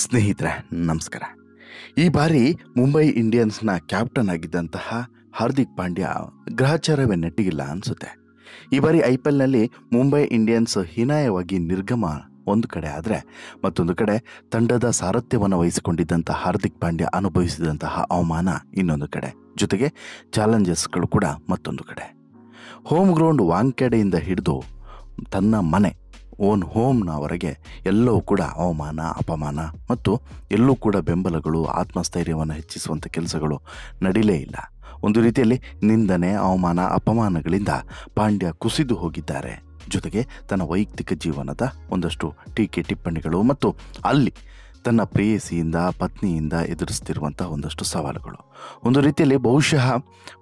ಸ್ನೇಹಿತರೆ, ನಮಸ್ಕಾರ. ಈ ಬಾರಿ ಮುಂಬೈ ಇಂಡಿಯನ್ಸ್ನ ಕ್ಯಾಪ್ಟನ್ ಆಗಿದ್ದಂತಹ ಹಾರ್ದಿಕ್ ಪಾಂಡ್ಯ ಗ್ರಹಚಾರವೇ ನೆಟ್ಟಿಗಿಲ್ಲ ಅನಿಸುತ್ತೆ. ಈ ಬಾರಿ IPLನಲ್ಲಿ ಮುಂಬೈ ಇಂಡಿಯನ್ಸ್ ಹೀನಾಯವಾಗಿ ನಿರ್ಗಮ ಒಂದು ಕಡೆ ಆದರೆ, ಮತ್ತೊಂದು ಕಡೆ ತಂಡದ ಸಾರಥ್ಯವನ್ನು ವಹಿಸಿಕೊಂಡಿದ್ದಂಥ ಹಾರ್ದಿಕ್ ಪಾಂಡ್ಯ ಅನುಭವಿಸಿದಂತಹ ಅವಮಾನ ಇನ್ನೊಂದು ಕಡೆ, ಜೊತೆಗೆ ಚಾಲೆಂಜಸ್ಗಳು ಕೂಡ ಮತ್ತೊಂದು ಕಡೆ. ಹೋಮ್ ಗ್ರೌಂಡ್ ವಾಂಖೆಡೆಯಿಂದ ಹಿಡಿದು ತನ್ನ ಮನೆ ಹೋಮ್ನವರೆಗೆ ಎಲ್ಲವೂ ಕೂಡ ಅವಮಾನ, ಅಪಮಾನ ಮತ್ತು ಎಲ್ಲೂ ಕೂಡ ಬೆಂಬಲಗಳು, ಆತ್ಮಸ್ಥೈರ್ಯವನ್ನು ಹೆಚ್ಚಿಸುವಂಥ ಕೆಲಸಗಳು ನಡೀಲೇ ಇಲ್ಲ. ಒಂದು ರೀತಿಯಲ್ಲಿ ನಿಂದನೆ, ಅವಮಾನ, ಅಪಮಾನಗಳಿಂದ ಪಾಂಡ್ಯ ಕುಸಿದು ಹೋಗಿದ್ದಾರೆ. ಜೊತೆಗೆ ತನ್ನ ವೈಯಕ್ತಿಕ ಜೀವನದ ಒಂದಷ್ಟು ಟೀಕೆ ಟಿಪ್ಪಣಿಗಳು ಮತ್ತು ಅಲ್ಲಿ ತನ್ನ ಪ್ರೇಯಸಿಯಿಂದ, ಪತ್ನಿಯಿಂದ ಎದುರಿಸ್ತಿರುವಂಥ ಒಂದಷ್ಟು ಸವಾಲುಗಳು. ಒಂದು ರೀತಿಯಲ್ಲಿ ಬಹುಶಃ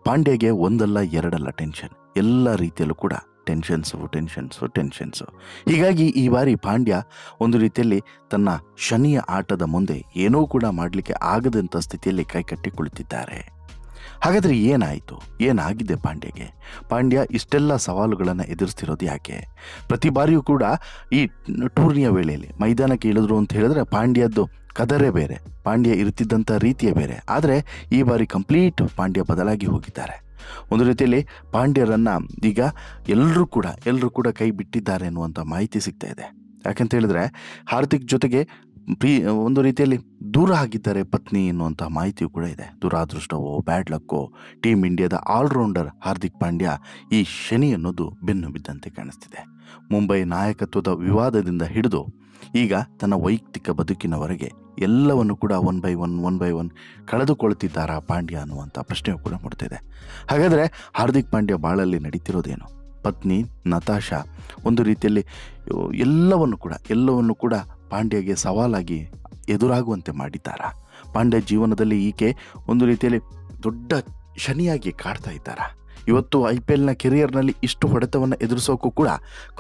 ಪಾಂಡ್ಯಗೆ ಒಂದಲ್ಲ ಎರಡಲ್ಲ ಟೆನ್ಷನ್, ಎಲ್ಲ ರೀತಿಯಲ್ಲೂ ಕೂಡ ಟೆನ್ಷನ್ಸು. ಹೀಗಾಗಿ ಈ ಬಾರಿ ಪಾಂಡ್ಯ ಒಂದು ರೀತಿಯಲ್ಲಿ ತನ್ನ ಶನಿಯ ಆಟದ ಮುಂದೆ ಏನೂ ಕೂಡ ಮಾಡಲಿಕ್ಕೆ ಆಗದಂಥ ಸ್ಥಿತಿಯಲ್ಲಿ ಕೈಕಟ್ಟಿ ಕುಳಿತಿದ್ದಾರೆ. ಹಾಗಾದರೆ ಏನಾಯಿತು, ಏನಾಗಿದೆ ಪಾಂಡ್ಯಗೆ? ಪಾಂಡ್ಯ ಇಷ್ಟೆಲ್ಲ ಸವಾಲುಗಳನ್ನು ಎದುರಿಸ್ತಿರೋದು ಯಾಕೆ? ಪ್ರತಿ ಬಾರಿಯೂ ಕೂಡ ಈ ಟೂರ್ನಿಯ ವೇಳೆಯಲ್ಲಿ ಮೈದಾನಕ್ಕೆ ಇಳಿದ್ರು ಅಂತ ಹೇಳಿದ್ರೆ ಪಾಂಡ್ಯದ್ದು ಕದರೇ ಬೇರೆ, ಪಾಂಡ್ಯ ಇರ್ತಿದ್ದಂಥ ರೀತಿಯೇ ಬೇರೆ. ಆದರೆ ಈ ಬಾರಿ ಕಂಪ್ಲೀಟ್ ಪಾಂಡ್ಯ ಬದಲಾಗಿ ಹೋಗಿದ್ದಾರೆ. ಒಂದು ರೀತಿಯಲ್ಲಿ ಪಾಂಡ್ಯರನ್ನು ಈಗ ಎಲ್ಲರೂ ಕೂಡ ಕೈ ಬಿಟ್ಟಿದ್ದಾರೆ ಅನ್ನುವಂಥ ಮಾಹಿತಿ ಸಿಗ್ತಾ ಇದೆ. ಯಾಕಂತ ಹೇಳಿದ್ರೆ ಹಾರ್ದಿಕ್ ಜೊತೆಗೆ ಒಂದು ರೀತಿಯಲ್ಲಿ ದೂರ ಆಗಿದ್ದಾರೆ ಪತ್ನಿ ಎನ್ನುವಂಥ ಮಾಹಿತಿಯೂ ಕೂಡ ಇದೆ. ದುರಾದೃಷ್ಟವೋ ಬ್ಯಾಡ್ ಲಕ್ಕೋ, ಟೀಮ್ ಇಂಡಿಯಾದ ಆಲ್ರೌಂಡರ್ ಹಾರ್ದಿಕ್ ಪಾಂಡ್ಯ ಈ ಶನಿ ಅನ್ನೋದು ಬೆನ್ನು ಬಿದ್ದಂತೆ ಕಾಣಿಸ್ತಿದೆ. ಮುಂಬೈ ನಾಯಕತ್ವದ ವಿವಾದದಿಂದ ಹಿಡಿದು ಈಗ ತನ್ನ ವೈಯಕ್ತಿಕ ಬದುಕಿನವರೆಗೆ ಎಲ್ಲವನ್ನು ಕೂಡ ಒನ್ ಬೈ ಒನ್ ಕಳೆದುಕೊಳ್ತಿದ್ದಾರಾ ಪಾಂಡ್ಯ ಅನ್ನುವಂಥ ಪ್ರಶ್ನೆಯೂ ಕೂಡ ಮೂಡ್ತಿದೆ. ಹಾಗಾದರೆ ಹಾರ್ದಿಕ್ ಪಾಂಡ್ಯ ಬಾಳಲ್ಲಿ ನಡೀತಿರೋದೇನು? ಪತ್ನಿ ನತಾಶಾ ಒಂದು ರೀತಿಯಲ್ಲಿ ಎಲ್ಲವನ್ನು ಕೂಡ ಪಾಂಡ್ಯಗೆ ಸವಾಲಾಗಿ ಎದುರಾಗುವಂತೆ ಮಾಡಿದ್ದಾರಾ? ಪಾಂಡ್ಯ ಜೀವನದಲ್ಲಿ ಈಕೆ ಒಂದು ರೀತಿಯಲ್ಲಿ ದೊಡ್ಡ ಶನಿಯಾಗಿ ಕಾಡ್ತಾ ಇದ್ದಾರಾ? ಇವತ್ತು IPLನ ಕೆರಿಯರ್ನಲ್ಲಿ ಇಷ್ಟು ಹೊಡೆತವನ್ನು ಎದುರಿಸೋಕ್ಕೂ ಕೂಡ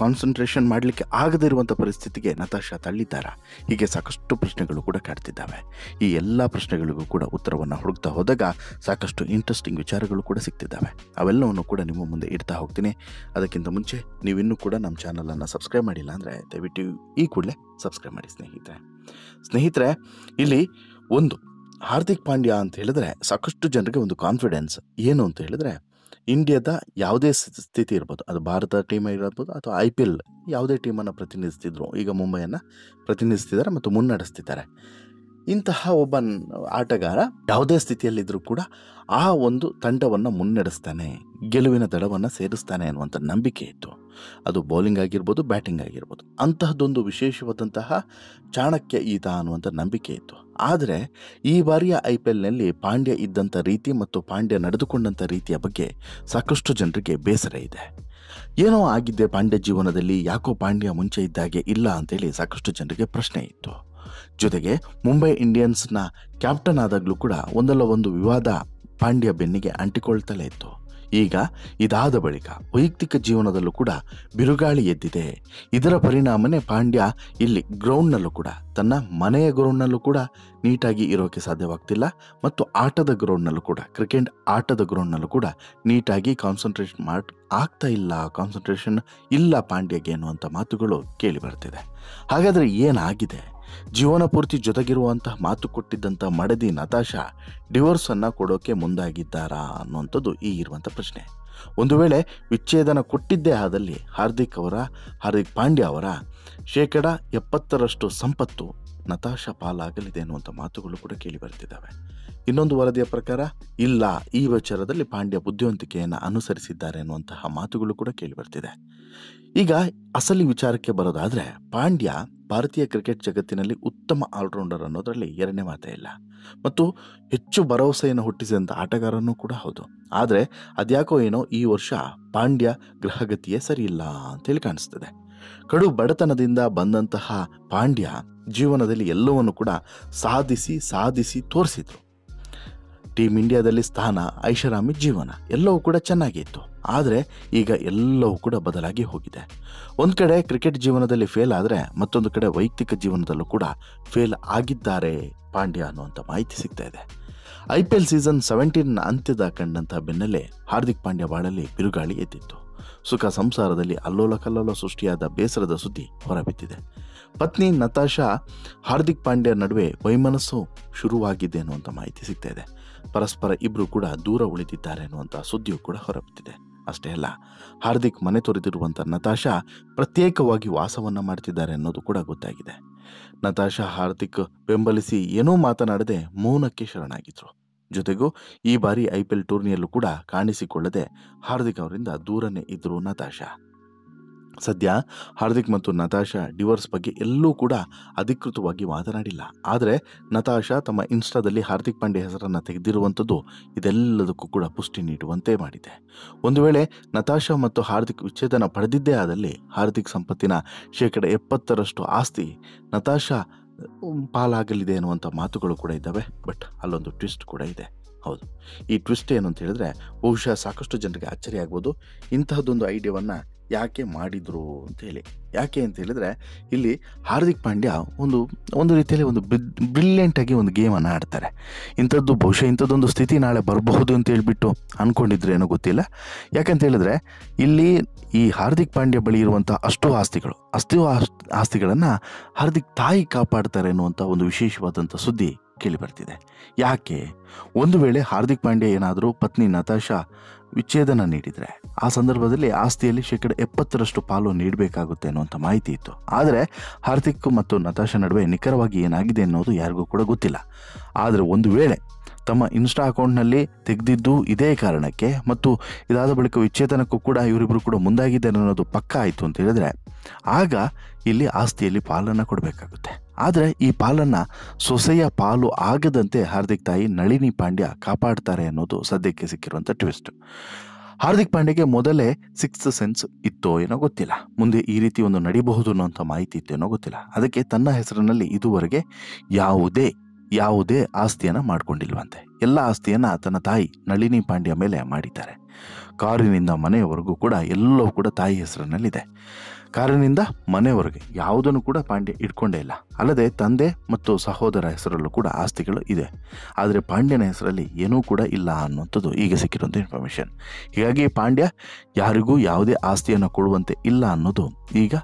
ಕಾನ್ಸಂಟ್ರೇಷನ್ ಮಾಡಲಿಕ್ಕೆ ಆಗದಿರುವಂಥ ಪರಿಸ್ಥಿತಿಗೆ ನತಾಶಾ ತಳ್ಳಿದ್ದಾರಾ? ಹೀಗೆ ಸಾಕಷ್ಟು ಪ್ರಶ್ನೆಗಳು ಕೂಡ ಕಾಡ್ತಿದ್ದಾವೆ. ಈ ಎಲ್ಲ ಪ್ರಶ್ನೆಗಳಿಗೂ ಕೂಡ ಉತ್ತರವನ್ನು ಹುಡುಕ್ತಾ ಹೋದಾಗ ಸಾಕಷ್ಟು ಇಂಟ್ರೆಸ್ಟಿಂಗ್ ವಿಚಾರಗಳು ಕೂಡ ಸಿಗ್ತಿದ್ದಾವೆ. ಅವೆಲ್ಲವನ್ನು ಕೂಡ ನಿಮ್ಮ ಮುಂದೆ ಇಡ್ತಾ ಹೋಗ್ತೀನಿ. ಅದಕ್ಕಿಂತ ಮುಂಚೆ ನೀವಿನ್ನೂ ಕೂಡ ನಮ್ಮ ಚಾನಲನ್ನು ಸಬ್ಸ್ಕ್ರೈಬ್ ಮಾಡಿಲ್ಲ ಅಂದರೆ ದಯವಿಟ್ಟು ಈ ಕೂಡಲೇ ಸಬ್ಸ್ಕ್ರೈಬ್ ಮಾಡಿ ಸ್ನೇಹಿತರೆ. ಇಲ್ಲಿ ಒಂದು ಹಾರ್ದಿಕ್ ಪಾಂಡ್ಯ ಅಂತ ಹೇಳಿದ್ರೆ ಸಾಕಷ್ಟು ಜನರಿಗೆ ಒಂದು ಕಾನ್ಫಿಡೆನ್ಸ್ ಏನು ಅಂತ ಹೇಳಿದ್ರೆ, ಇಂಡಿಯಾದ ಯಾವುದೇ ಸ್ಥಿತಿ ಇರ್ಬೋದು, ಅದು ಭಾರತ ಟೀಮ್ ಇರ್ಬೋದು ಅಥವಾ IPL ಯಾವುದೇ ಟೀಮನ್ನು ಪ್ರತಿನಿಧಿಸ್ತಿದ್ರು, ಈಗ ಮುಂಬೈಯನ್ನು ಪ್ರತಿನಿಧಿಸ್ತಿದ್ದಾರೆ ಮತ್ತು ಮುನ್ನಡೆಸ್ತಿದ್ದಾರೆ. ಇಂತಹ ಒಬ್ಬ ಆಟಗಾರ ಯಾವುದೇ ಸ್ಥಿತಿಯಲ್ಲಿದ್ದರೂ ಕೂಡ ಆ ಒಂದು ತಂಡವನ್ನು ಮುನ್ನಡೆಸ್ತಾನೆ, ಗೆಲುವಿನ ದಡವನ್ನು ಸೇರಿಸ್ತಾನೆ ಅನ್ನುವಂಥ ನಂಬಿಕೆ ಇತ್ತು. ಅದು ಬೌಲಿಂಗ್ ಆಗಿರ್ಬೋದು, ಬ್ಯಾಟಿಂಗ್ ಆಗಿರ್ಬೋದು. ಅಂತಹದ್ದೊಂದು ವಿಶೇಷವಾದಂತಹ ಚಾಣಕ್ಯ ಈತ ಅನ್ನುವಂಥ ನಂಬಿಕೆ ಇತ್ತು. ಆದರೆ ಈ ಬಾರಿಯ IPLನಲ್ಲಿ ಪಾಂಡ್ಯ ಇದ್ದಂಥ ರೀತಿ ಮತ್ತು ಪಾಂಡ್ಯ ನಡೆದುಕೊಂಡಂಥ ರೀತಿಯ ಬಗ್ಗೆ ಸಾಕಷ್ಟು ಜನರಿಗೆ ಬೇಸರ ಇದೆ. ಏನೋ ಆಗಿದ್ದೆ ಪಾಂಡ್ಯ ಜೀವನದಲ್ಲಿ, ಯಾಕೋ ಪಾಂಡ್ಯ ಮುಂಚೆ ಇದ್ದಾಗೆ ಇಲ್ಲ ಅಂತೇಳಿ ಸಾಕಷ್ಟು ಜನರಿಗೆ ಪ್ರಶ್ನೆ ಇತ್ತು. ಜೊತೆಗೆ ಮುಂಬೈ ಇಂಡಿಯನ್ಸ್ನ ಕ್ಯಾಪ್ಟನ್ ಆದಾಗಲೂ ಕೂಡ ಒಂದಲ್ಲ ಒಂದು ವಿವಾದ ಪಾಂಡ್ಯ ಬೆನ್ನಿಗೆ ಅಂಟಿಕೊಳ್ತಲೇ ಇತ್ತು. ಈಗ ಇದಾದ ಬಳಿಕ ವೈಯಕ್ತಿಕ ಜೀವನದಲ್ಲೂ ಕೂಡ ಬಿರುಗಾಳಿ ಎದ್ದಿದೆ. ಇದರ ಪರಿಣಾಮನೇ ಪಾಂಡ್ಯ ಇಲ್ಲಿ ಗ್ರೌಂಡ್ನಲ್ಲೂ ಕೂಡ, ತನ್ನ ಮನೆಯ ಗ್ರೌಂಡ್ನಲ್ಲೂ ಕೂಡ ನೀಟಾಗಿ ಇರೋಕ್ಕೆ ಸಾಧ್ಯವಾಗ್ತಿಲ್ಲ ಮತ್ತು ಆಟದ ಗ್ರೌಂಡ್ನಲ್ಲೂ ಕೂಡ, ಕ್ರಿಕೆಟ್ ಆಟದ ಗ್ರೌಂಡ್ನಲ್ಲೂ ಕೂಡ ನೀಟಾಗಿ ಕಾನ್ಸಂಟ್ರೇಷನ್ ಇಲ್ಲ ಪಾಂಡ್ಯಗೆ ಅನ್ನುವಂಥ ಮಾತುಗಳು ಕೇಳಿ ಬರ್ತಿದೆ. ಹಾಗಾದರೆ ಏನಾಗಿದೆ? ಜೀವನ ಪೂರ್ತಿ ಜೊತೆಗಿರುವಂತಹ ಮಾತು ಕೊಟ್ಟಿದ್ದಂಥ ಮಡದಿ ನತಾಶಾ ಡಿವೋರ್ಸನ್ನು ಕೊಡೋಕೆ ಮುಂದಾಗಿದ್ದಾರಾ ಅನ್ನುವಂಥದ್ದು ಈ ಇರುವಂಥ ಪ್ರಶ್ನೆ. ಒಂದು ವೇಳೆ ವಿಚ್ಛೇದನ ಕೊಟ್ಟಿದ್ದೇ ಆದಲ್ಲಿ ಹಾರ್ದಿಕ್ ಪಾಂಡ್ಯ ಅವರ 70% ಸಂಪತ್ತು ನತಾಶಾ ಪಾಲಾಗಲಿದೆ ಅನ್ನುವಂಥ ಮಾತುಗಳು ಕೂಡ ಕೇಳಿ ಬರ್ತಿದ್ದಾವೆ. ಇನ್ನೊಂದು ವರದಿಯ ಪ್ರಕಾರ ಇಲ್ಲ, ಈ ವಿಚಾರದಲ್ಲಿ ಪಾಂಡ್ಯ ಬುದ್ಧಿವಂತಿಕೆಯನ್ನು ಅನುಸರಿಸಿದ್ದಾರೆ ಅನ್ನುವಂತಹ ಮಾತುಗಳು ಕೂಡ ಕೇಳಿ ಬರ್ತಿದೆ. ಈಗ ಅಸಲಿ ವಿಚಾರಕ್ಕೆ ಬರೋದಾದರೆ, ಪಾಂಡ್ಯ ಭಾರತೀಯ ಕ್ರಿಕೆಟ್ ಜಗತ್ತಿನಲ್ಲಿ ಉತ್ತಮ ಆಲ್ರೌಂಡರ್ ಅನ್ನೋದರಲ್ಲಿ ಎರಡನೇ ಮಾತೇ ಇಲ್ಲ ಮತ್ತು ಹೆಚ್ಚು ಭರವಸೆಯನ್ನು ಹುಟ್ಟಿಸಿದಂಥ ಆಟಗಾರನೂ ಕೂಡ ಹೌದು. ಆದರೆ ಅದ್ಯಾಕೋ ಏನೋ ಈ ವರ್ಷ ಪಾಂಡ್ಯ ಗ್ರಹಗತಿಯೇ ಸರಿ ಇಲ್ಲ ಅಂತೇಳಿ ಕಾಣಿಸ್ತದೆ. ಕಡು ಬಡತನದಿಂದ ಬಂದಂತಹ ಪಾಂಡ್ಯ ಜೀವನದಲ್ಲಿ ಎಲ್ಲವನ್ನು ಕೂಡ ಸಾಧಿಸಿ ತೋರಿಸಿದ್ರು. ಟೀಮ್ ಇಂಡಿಯಾದಲ್ಲಿ ಸ್ಥಾನ, ಐಷಾರಾಮಿ ಜೀವನ ಎಲ್ಲವೂ ಕೂಡ ಚೆನ್ನಾಗಿತ್ತು. ಆದರೆ ಈಗ ಎಲ್ಲವೂ ಕೂಡ ಬದಲಾಗಿ ಹೋಗಿದೆ. ಒಂದು ಕಡೆ ಕ್ರಿಕೆಟ್ ಜೀವನದಲ್ಲಿ ಫೇಲ್ ಆದರೆ, ಮತ್ತೊಂದು ಕಡೆ ವೈಯಕ್ತಿಕ ಜೀವನದಲ್ಲೂ ಕೂಡ ಫೇಲ್ ಆಗಿದ್ದಾರೆ ಪಾಂಡ್ಯ ಅನ್ನುವಂಥ ಮಾಹಿತಿ ಸಿಗ್ತಾ ಇದೆ. IPL ಸೀಸನ್ 17 ಅಂತ್ಯದ ಕಂಡಂಥ ಬೆನ್ನಲ್ಲೇ ಹಾರ್ದಿಕ್ ಪಾಂಡ್ಯ ಬಾಳಲ್ಲಿ ಬಿರುಗಾಳಿ ಎದ್ದಿತ್ತು. ಸುಖ ಸಂಸಾರದಲ್ಲಿ ಅಲ್ಲೋಲ ಕಲ್ಲೋಲ ಸೃಷ್ಟಿಯಾದ ಬೇಸರದ ಸುದ್ದಿ ಹೊರಬಿದ್ದಿದೆ. ಪತ್ನಿ ನತಾಶಾ ಹಾರ್ದಿಕ್ ಪಾಂಡ್ಯ ನಡುವೆ ವೈಮನಸ್ಸು ಶುರುವಾಗಿದೆ ಅನ್ನುವಂಥ ಮಾಹಿತಿ ಸಿಗ್ತಾ ಇದೆ. ಪರಸ್ಪರ ಇಬ್ಬರು ಕೂಡ ದೂರ ಉಳಿದಿದ್ದಾರೆ ಅನ್ನುವಂಥ ಸುದ್ದಿಯೂ ಕೂಡ ಹೊರಬಿದ್ದಿದೆ. ಅಷ್ಟೇ ಅಲ್ಲ, ಹಾರ್ದಿಕ್ ಮನೆ ತೊರೆದಿರುವಂಥ ನತಾಶಾ ಪ್ರತ್ಯೇಕವಾಗಿ ವಾಸವನ್ನು ಮಾಡ್ತಿದ್ದಾರೆ ಅನ್ನೋದು ಕೂಡ ಗೊತ್ತಾಗಿದೆ. ನತಾಶಾ ಹಾರ್ದಿಕ್ ಬೆಂಬಲಿಸಿ ಏನೂ ಮಾತನಾಡದೆ ಮೌನಕ್ಕೆ ಶರಣಾಗಿದ್ರು. ಜೊತೆಗೂ ಈ ಬಾರಿ IPL ಟೂರ್ನಿಯಲ್ಲೂ ಕೂಡ ಕಾಣಿಸಿಕೊಳ್ಳದೆ ಹಾರ್ದಿಕ್ ಅವರಿಂದ ದೂರನೇ ಇದ್ರು ನತಾಶಾ. ಸದ್ಯ ಹಾರ್ದಿಕ್ ಮತ್ತು ನತಾಶಾ ಡಿವೋರ್ಸ್ ಬಗ್ಗೆ ಎಲ್ಲೂ ಕೂಡ ಅಧಿಕೃತವಾಗಿ ಮಾತನಾಡಿಲ್ಲ. ಆದರೆ ನತಾಶಾ ತಮ್ಮ ಇನ್ಸ್ಟಾದಲ್ಲಿ ಹಾರ್ದಿಕ್ ಪಾಂಡ್ಯ ಹೆಸರನ್ನು ತೆಗೆದಿರುವಂಥದ್ದು ಇದೆಲ್ಲದಕ್ಕೂ ಕೂಡ ಪುಷ್ಟಿ ನೀಡುವಂತೆ ಮಾಡಿದೆ. ಒಂದು ವೇಳೆ ನತಾಶಾ ಮತ್ತು ಹಾರ್ದಿಕ್ ವಿಚ್ಛೇದನ ಪಡೆದಿದ್ದೇ ಆದಲ್ಲಿ ಹಾರ್ದಿಕ್ ಸಂಪತ್ತಿನ 70% ಆಸ್ತಿ ನತಾಶಾ ಪಾಲಾಗಲಿದೆ ಅನ್ನುವಂಥ ಮಾತುಗಳು ಕೂಡ ಇದ್ದಾವೆ. ಬಟ್ ಅಲ್ಲೊಂದು ಟ್ವಿಸ್ಟ್ ಕೂಡ ಇದೆ. ಹೌದು, ಈ ಟ್ವಿಸ್ಟ್ ಏನು ಅಂತ ಹೇಳಿದ್ರೆ ಬಹುಶಃ ಸಾಕಷ್ಟು ಜನರಿಗೆ ಅಚ್ಚರಿ ಆಗ್ಬೋದು. ಇಂತಹದ್ದೊಂದು ಐಡಿಯಾವನ್ನು ಯಾಕೆ ಮಾಡಿದ್ರು ಅಂತ ಹೇಳಿ. ಯಾಕೆ ಅಂತ ಹೇಳಿದ್ರೆ ಇಲ್ಲಿ ಹಾರ್ದಿಕ್ ಪಾಂಡ್ಯ ಒಂದು ರೀತಿಯಲ್ಲಿ ಒಂದು ಬ್ರಿಲಿಯಂಟಾಗಿ ಒಂದು ಗೇಮನ್ನು ಆಡ್ತಾರೆ. ಬಹುಶಃ ಇಂಥದ್ದೊಂದು ಸ್ಥಿತಿ ನಾಳೆ ಬರಬಹುದು ಅಂತ ಹೇಳ್ಬಿಟ್ಟು ಅಂದ್ಕೊಂಡಿದ್ರೆ ಏನೋ ಗೊತ್ತಿಲ್ಲ. ಯಾಕಂತ ಹೇಳಿದ್ರೆ ಇಲ್ಲಿ ಈ ಹಾರ್ದಿಕ್ ಪಾಂಡ್ಯ ಬಳಿ ಇರುವಂಥ ಅಷ್ಟು ಆಸ್ತಿಗಳನ್ನು ಹಾರ್ದಿಕ್ ತಾಯಿ ಕಾಪಾಡ್ತಾರೆ ಅನ್ನುವಂಥ ಒಂದು ವಿಶೇಷವಾದಂಥ ಸುದ್ದಿ ಕೇಳಿ ಬರ್ತಿದೆ. ಯಾಕೆ? ಒಂದು ವೇಳೆ ಹಾರ್ದಿಕ್ ಪಾಂಡ್ಯ ಏನಾದರೂ ಪತ್ನಿ ನತಾಶಾ ವಿಚ್ಛೇದನ ನೀಡಿದರೆ ಆ ಸಂದರ್ಭದಲ್ಲಿ ಆಸ್ತಿಯಲ್ಲಿ 70% ಪಾಲು ನೀಡಬೇಕಾಗುತ್ತೆ ಅನ್ನುವಂಥ ಮಾಹಿತಿ ಇತ್ತು. ಆದರೆ ಹಾರ್ದಿಕ್ ಮತ್ತು ನತಾಶಾ ನಡುವೆ ನಿಖರವಾಗಿ ಏನಾಗಿದೆ ಅನ್ನೋದು ಯಾರಿಗೂ ಕೂಡ ಗೊತ್ತಿಲ್ಲ. ಆದರೆ ಒಂದು ವೇಳೆ ತಮ್ಮ ಇನ್ಸ್ಟಾ ಅಕೌಂಟ್ನಲ್ಲಿ ತೆಗೆದಿದ್ದು ಇದೇ ಕಾರಣಕ್ಕೆ ಮತ್ತು ಇದಾದ ಬಳಿಕ ವಿಚ್ಛೇದನಕ್ಕೂ ಕೂಡ ಇವರಿಬ್ಬರು ಕೂಡ ಮುಂದಾಗಿದ್ದಾರೆ ಅನ್ನೋದು ಪಕ್ಕಾ ಆಯಿತು ಅಂತ ಹೇಳಿದ್ರೆ ಆಗ ಇಲ್ಲಿ ಆಸ್ತಿಯಲ್ಲಿ ಪಾಲನ್ನು ಕೊಡಬೇಕಾಗುತ್ತೆ. ಆದರೆ ಈ ಪಾಲನ್ನು ಸೊಸೆಯ ಪಾಲು ಆಗದಂತೆ ಹಾರ್ದಿಕ್ ತಾಯಿ ನಳಿನಿ ಪಾಂಡ್ಯ ಕಾಪಾಡ್ತಾರೆ ಅನ್ನೋದು ಸದ್ಯಕ್ಕೆ ಸಿಕ್ಕಿರುವಂಥ ಟ್ವಿಸ್ಟ್. ಹಾರ್ದಿಕ್ ಪಾಂಡ್ಯಗೆ ಮೊದಲೇ 6th ಸೆನ್ಸ್ ಇತ್ತೋ ಏನೋ ಗೊತ್ತಿಲ್ಲ. ಮುಂದೆ ಈ ರೀತಿ ಒಂದು ನಡಿಬಹುದು ಅನ್ನೋಂಥ ಮಾಹಿತಿ ಇತ್ತೇನೋ ಗೊತ್ತಿಲ್ಲ. ಅದಕ್ಕೆ ತನ್ನ ಹೆಸರಿನಲ್ಲಿ ಇದುವರೆಗೆ ಯಾವುದೇ ಆಸ್ತಿಯನ್ನು ಮಾಡ್ಕೊಂಡಿಲ್ವಂತೆ. ಎಲ್ಲ ಆಸ್ತಿಯನ್ನು ತನ್ನ ತಾಯಿ ನಳಿನಿ ಪಾಂಡ್ಯ ಮೇಲೆ ಮಾಡಿದ್ದಾರೆ. ಕಾರಿನಿಂದ ಮನೆಯವರೆಗೂ ಕೂಡ ಎಲ್ಲವೂ ಕೂಡ ತಾಯಿ ಹೆಸರಿನಲ್ಲಿದೆ. ಕಾರಿನಿಂದ ಮನೆಯವರೆಗೆ ಯಾವುದನ್ನು ಕೂಡ ಪಾಂಡ್ಯ ಇಟ್ಕೊಂಡೇ ಇಲ್ಲ. ಅಲ್ಲದೆ ತಂದೆ ಮತ್ತು ಸಹೋದರ ಹೆಸರಲ್ಲೂ ಕೂಡ ಆಸ್ತಿಗಳು ಇದೆ. ಆದರೆ ಪಾಂಡ್ಯನ ಹೆಸರಲ್ಲಿ ಏನೂ ಕೂಡ ಇಲ್ಲ ಅನ್ನುವಂಥದ್ದು ಈಗ ಸಿಕ್ಕಿರುವಂಥ ಇನ್ಫಾರ್ಮೇಷನ್. ಹೀಗಾಗಿ ಪಾಂಡ್ಯ ಯಾರಿಗೂ ಯಾವುದೇ ಆಸ್ತಿಯನ್ನು ಕೊಡುವಂತೆ ಇಲ್ಲ ಅನ್ನೋದು ಈಗ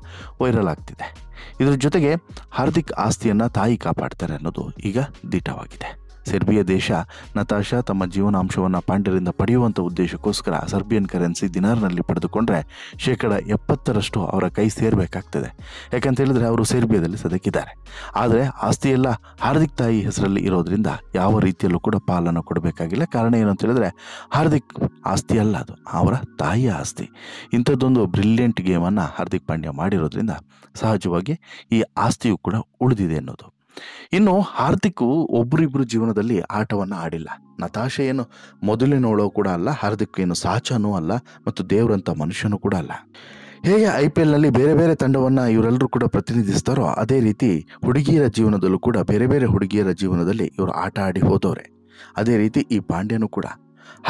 ವೈರಲ್ ಆಗ್ತಿದೆ. ಇದರ ಜೊತೆಗೆ ಹಾರ್ದಿಕ್ ಆಸ್ತಿಯನ್ನು ತಾಯಿ ಕಾಪಾಡ್ತಾರೆ ಅನ್ನೋದು ಈಗ ದಿಟ್ಟವಾಗಿದೆ. ಸೆರ್ಬಿಯಾ ದೇಶ ನತಾಶಾ ತಮ್ಮ ಜೀವನಾಂಶವನ್ನು ಪಾಂಡ್ಯರಿಂದ ಪಡೆಯುವಂಥ ಉದ್ದೇಶಕ್ಕೋಸ್ಕರ ಸರ್ಬಿಯನ್ ಕರೆನ್ಸಿ ದಿನಾರ್ನಲ್ಲಿ ಪಡೆದುಕೊಂಡ್ರೆ 70% ಅವರ ಕೈ ಸೇರಬೇಕಾಗ್ತದೆ. ಯಾಕಂತ ಹೇಳಿದ್ರೆ ಅವರು ಸೆರ್ಬಿಯಾದಲ್ಲಿ ಸದಕ್ಕಿದ್ದಾರೆ. ಆದರೆ ಆಸ್ತಿಯೆಲ್ಲ ಹಾರ್ದಿಕ್ ತಾಯಿ ಹೆಸರಲ್ಲಿ ಇರೋದ್ರಿಂದ ಯಾವ ರೀತಿಯಲ್ಲೂ ಕೂಡ ಪಾಲನ್ನು ಕೊಡಬೇಕಾಗಿಲ್ಲ. ಕಾರಣ ಏನು ಅಂತ ಹೇಳಿದ್ರೆ ಹಾರ್ದಿಕ್ ಆಸ್ತಿ ಅಲ್ಲ, ಅದು ಅವರ ತಾಯಿಯ ಆಸ್ತಿ. ಇಂಥದ್ದೊಂದು ಬ್ರಿಲಿಯಂಟ್ ಗೇಮನ್ನು ಹಾರ್ದಿಕ್ ಪಾಂಡ್ಯ ಮಾಡಿರೋದ್ರಿಂದ ಸಹಜವಾಗಿ ಈ ಆಸ್ತಿಯು ಕೂಡ ಉಳಿದಿದೆ ಅನ್ನೋದು. ಇನ್ನು ಹಾರ್ದಿಕ್ ಒಬ್ಬರಿಬ್ಬರು ಜೀವನದಲ್ಲಿ ಆಟವನ್ನು ಆಡಿಲ್ಲ. ನತಾಶಾ ಏನು ಮೊದಲಿನೋಳೋ ಕೂಡ ಅಲ್ಲ, ಹಾರ್ದಿಕ್ ಏನು ಸಾಚನೂ ಅಲ್ಲ ಮತ್ತು ದೇವರಂಥ ಮನುಷ್ಯನೂ ಕೂಡ ಅಲ್ಲ. ಹೇಗೆ IPLನಲ್ಲಿ ಬೇರೆ ಬೇರೆ ತಂಡವನ್ನು ಇವರೆಲ್ಲರೂ ಕೂಡ ಪ್ರತಿನಿಧಿಸ್ತಾರೋ ಅದೇ ರೀತಿ ಹುಡುಗಿಯರ ಜೀವನದಲ್ಲೂ ಕೂಡ ಬೇರೆ ಬೇರೆ ಹುಡುಗಿಯರ ಜೀವನದಲ್ಲಿ ಇವರು ಆಟ ಆಡಿ ಹೋದವ್ರೆ. ಅದೇ ರೀತಿ ಈ ಪಾಂಡ್ಯನೂ ಕೂಡ.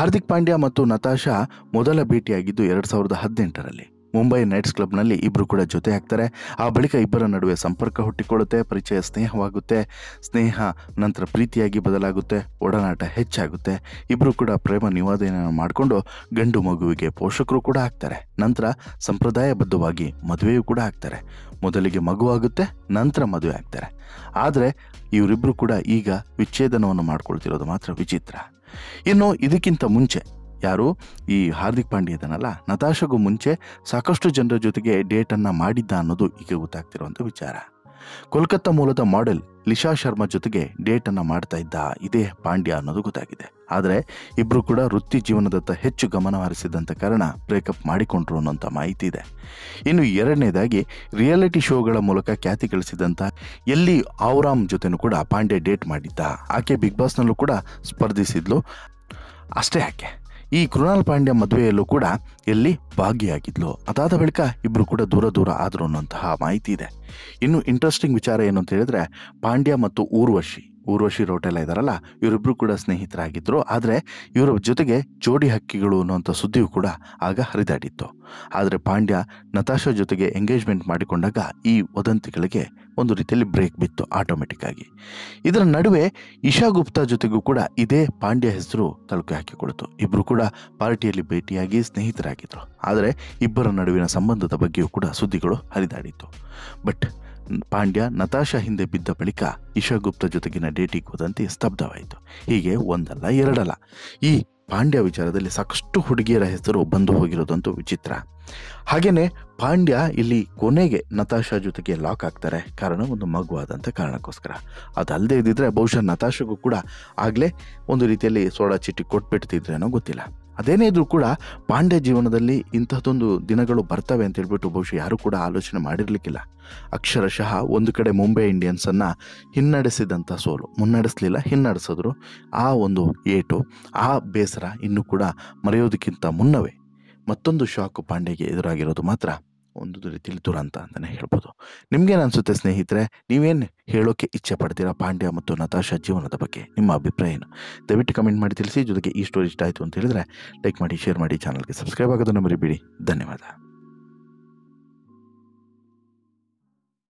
ಹಾರ್ದಿಕ್ ಪಾಂಡ್ಯ ಮತ್ತು ನತಾಶಾ ಮೊದಲ ಭೇಟಿಯಾಗಿದ್ದು 2018ರಲ್ಲಿ ಮುಂಬೈ ನೈಟ್ಸ್ ಕ್ಲಬ್ನಲ್ಲಿ ಇಬ್ಬರು ಕೂಡ ಜೊತೆ ಆಗ್ತಾರೆ. ಆ ಬಳಿಕ ಇಬ್ಬರ ನಡುವೆ ಸಂಪರ್ಕ ಹುಟ್ಟಿಕೊಳ್ಳುತ್ತೆ, ಪರಿಚಯ ಸ್ನೇಹವಾಗುತ್ತೆ, ಸ್ನೇಹ ನಂತರ ಪ್ರೀತಿಯಾಗಿ ಬದಲಾಗುತ್ತೆ, ಒಡನಾಟ ಹೆಚ್ಚಾಗುತ್ತೆ. ಇಬ್ಬರು ಕೂಡ ಪ್ರೇಮ ನಿವೇದನೆಯನ್ನು ಮಾಡಿಕೊಂಡು ಗಂಡು ಮಗುವಿಗೆ ಪೋಷಕರು ಕೂಡ ಆಗ್ತಾರೆ. ನಂತರ ಸಂಪ್ರದಾಯಬದ್ಧವಾಗಿ ಮದುವೆಯೂ ಕೂಡ ಆಗ್ತಾರೆ. ಮೊದಲಿಗೆ ಮಗುವಾಗುತ್ತೆ, ನಂತರ ಮದುವೆ ಆಗ್ತಾರೆ. ಆದರೆ ಇವರಿಬ್ಬರು ಕೂಡ ಈಗ ವಿಚ್ಛೇದನವನ್ನು ಮಾಡ್ಕೊಳ್ತಿರೋದು ಮಾತ್ರ ವಿಚಿತ್ರ. ಇನ್ನು ಇದಕ್ಕಿಂತ ಮುಂಚೆ ಯಾರು ಈ ಹಾರ್ದಿಕ್ ಪಾಂಡ್ಯ ಇದನ್ನಲ್ಲ, ನತಾಶಾಗೂ ಮುಂಚೆ ಸಾಕಷ್ಟು ಜನರ ಜೊತೆಗೆ ಡೇಟನ್ನು ಮಾಡಿದ್ದ ಅನ್ನೋದು ಈಗ ಗೊತ್ತಾಗ್ತಿರುವಂಥ ವಿಚಾರ. ಕೋಲ್ಕತ್ತಾ ಮೂಲದ ಮಾಡೆಲ್ ಲಿಶಾ ಶರ್ಮಾ ಜೊತೆಗೆ ಡೇಟನ್ನು ಮಾಡ್ತಾ ಇದ್ದ ಇದೇ ಪಾಂಡ್ಯ ಅನ್ನೋದು ಗೊತ್ತಾಗಿದೆ. ಆದರೆ ಇಬ್ಬರು ಕೂಡ ವೃತ್ತಿ ಜೀವನದತ್ತ ಹೆಚ್ಚು ಗಮನ ಹರಿಸಿದಂಥ ಕಾರಣ ಬ್ರೇಕಪ್ ಮಾಡಿಕೊಂಡ್ರು ಅನ್ನೋಂಥ ಮಾಹಿತಿ ಇದೆ. ಇನ್ನು ಎರಡನೇದಾಗಿ ರಿಯಾಲಿಟಿ ಶೋಗಳ ಮೂಲಕ ಖ್ಯಾತಿ ಗಳಿಸಿದಂಥ ಎಲ್ಲಿ ಔರಾಮ್ ಜೊತೆನೂ ಕೂಡ ಪಾಂಡ್ಯ ಡೇಟ್ ಮಾಡಿದ್ದ. ಆಕೆ ಬಿಗ್ ಬಾಸ್ನಲ್ಲೂ ಕೂಡ ಸ್ಪರ್ಧಿಸಿದ್ಲು. ಅಷ್ಟೇ ಯಾಕೆ, ಈ ಕೃಣಾಲ್ ಪಾಂಡ್ಯ ಮದುವೆಯಲ್ಲೂ ಕೂಡ ಎಲ್ಲಿ ಭಾಗಿಯಾಗಿದ್ಲು. ಅದಾದ ಬಳಿಕ ಇಬ್ಬರು ಕೂಡ ದೂರ ಆದರು ಅನ್ನೋಂತಹ ಮಾಹಿತಿ ಇದೆ. ಇನ್ನು ಇಂಟ್ರೆಸ್ಟಿಂಗ್ ವಿಚಾರ ಏನು ಅಂತ ಹೇಳಿದ್ರೆ ಪಾಂಡ್ಯ ಮತ್ತು ಊರ್ವಶಿ ರೋಟೆಲ್ಲ ಇದ್ದಾರಲ್ಲ, ಇವರಿಬ್ಬರು ಕೂಡ ಸ್ನೇಹಿತರಾಗಿದ್ದರು. ಆದರೆ ಇವರ ಜೊತೆಗೆ ಜೋಡಿ ಹಕ್ಕಿಗಳು ಅನ್ನುವಂಥ ಸುದ್ದಿಯೂ ಕೂಡ ಆಗ ಹರಿದಾಡಿತ್ತು. ಆದರೆ ಪಾಂಡ್ಯ ನತಾಶಾ ಜೊತೆಗೆ ಎಂಗೇಜ್ಮೆಂಟ್ ಮಾಡಿಕೊಂಡಾಗ ಈ ವದಂತಿಗಳಿಗೆ ಒಂದು ರೀತಿಯಲ್ಲಿ ಬ್ರೇಕ್ ಬಿತ್ತು ಆಟೋಮೆಟಿಕ್ ಆಗಿ. ಇದರ ನಡುವೆ ಇಶಾ ಗುಪ್ತಾ ಜೊತೆಗೂ ಕೂಡ ಇದೇ ಪಾಂಡ್ಯ ಹೆಸರು ತಳುಕೆ ಹಾಕಿಕೊಳ್ತು. ಇಬ್ಬರು ಕೂಡ ಪಾರ್ಟಿಯಲ್ಲಿ ಭೇಟಿಯಾಗಿ ಸ್ನೇಹಿತರಾಗಿದ್ದರು. ಆದರೆ ಇಬ್ಬರ ನಡುವಿನ ಸಂಬಂಧದ ಬಗ್ಗೆಯೂ ಕೂಡ ಸುದ್ದಿಗಳು ಹರಿದಾಡಿತ್ತು. ಬಟ್ ಪಾಂಡ್ಯ ನತಾಶಾ ಹಿಂದೆ ಬಿದ್ದ ಬಳಿಕ ಇಶಾ ಗುಪ್ತಾ ಜೊತೆಗಿನ ಡೇಟಿಗೆ ಹೋದಂತೆ ಸ್ತಬ್ಧವಾಯಿತು. ಹೀಗೆ ಒಂದಲ್ಲ ಎರಡಲ್ಲ, ಈ ಪಾಂಡ್ಯ ವಿಚಾರದಲ್ಲಿ ಸಾಕಷ್ಟು ಹುಡುಗಿಯರ ಹೆಸರು ಬಂದು ಹೋಗಿರೋದಂತೂ ವಿಚಿತ್ರ. ಹಾಗೇನೆ ಪಾಂಡ್ಯ ಇಲ್ಲಿ ಕೊನೆಗೆ ನತಾಶಾ ಜೊತೆಗೆ ಲಾಕ್ ಆಗ್ತಾರೆ, ಕಾರಣ ಒಂದು ಮಗುವಾದಂಥ ಕಾರಣಕ್ಕೋಸ್ಕರ. ಅದಲ್ಲದೆ ಇದ್ದಿದ್ರೆ ಬಹುಶಃ ನತಾಶಾಗೂ ಕೂಡ ಆಗಲೇ ಒಂದು ರೀತಿಯಲ್ಲಿ ಸೋಡಾ ಚೀಟಿ ಕೊಟ್ಬಿಡ್ತಿದ್ರೇನೋ ಗೊತ್ತಿಲ್ಲ. ಅದೇನೇ ಇದ್ರೂ ಕೂಡ ಪಾಂಡ್ಯ ಜೀವನದಲ್ಲಿ ಇಂಥದ್ದೊಂದು ದಿನಗಳು ಬರ್ತವೆ ಅಂತ ಹೇಳ್ಬಿಟ್ಟು ಬಹುಶಃ ಯಾರು ಕೂಡ ಆಲೋಚನೆ ಮಾಡಿರ್ಲಿಕ್ಕಿಲ್ಲ. ಅಕ್ಷರಶಃ ಒಂದು ಕಡೆ ಮುಂಬೈ ಇಂಡಿಯನ್ಸನ್ನು ಹಿನ್ನಡೆಸಿದಂಥ ಸೋಲು, ಮುನ್ನಡೆಸಲಿಲ್ಲ ಹಿನ್ನಡೆಸಿದ್ರು, ಆ ಒಂದು ಏಟು, ಆ ಬೇಸರ ಇನ್ನೂ ಕೂಡ ಮರೆಯೋದಕ್ಕಿಂತ ಮುನ್ನವೇ ಮತ್ತೊಂದು ಶಾಕ್ ಪಾಂಡ್ಯಗೆ ಎದುರಾಗಿರೋದು ಮಾತ್ರ ಒಂದು ರೀತಿಯಲ್ಲಿ ದುರಂತ ಅಂತಲೇ ಹೇಳ್ಬೋದು. ನಿಮ್ಗೇನು ಅನಿಸುತ್ತೆ ಸ್ನೇಹಿತರೆ? ನೀವೇನು ಹೇಳೋಕ್ಕೆ ಇಚ್ಛೆ ಪಡ್ತೀರಾ ಪಾಂಡ್ಯ ಮತ್ತು ನತಾಶಾ ಜೀವನದ ಬಗ್ಗೆ? ನಿಮ್ಮ ಅಭಿಪ್ರಾಯ ಏನು? ದಯವಿಟ್ಟು ಕಮೆಂಟ್ ಮಾಡಿ ತಿಳಿಸಿ. ಜೊತೆಗೆ ಈ ಸ್ಟೋರಿ ಇಷ್ಟ ಆಯಿತು ಅಂತ ಹೇಳಿದ್ರೆ ಲೈಕ್ ಮಾಡಿ, ಶೇರ್ ಮಾಡಿ, ಚಾನಲ್ಗೆ ಸಬ್ಸ್ಕ್ರೈಬ್ ಆಗೋದನ್ನು ಮರಿಬೇಡಿ. ಧನ್ಯವಾದ.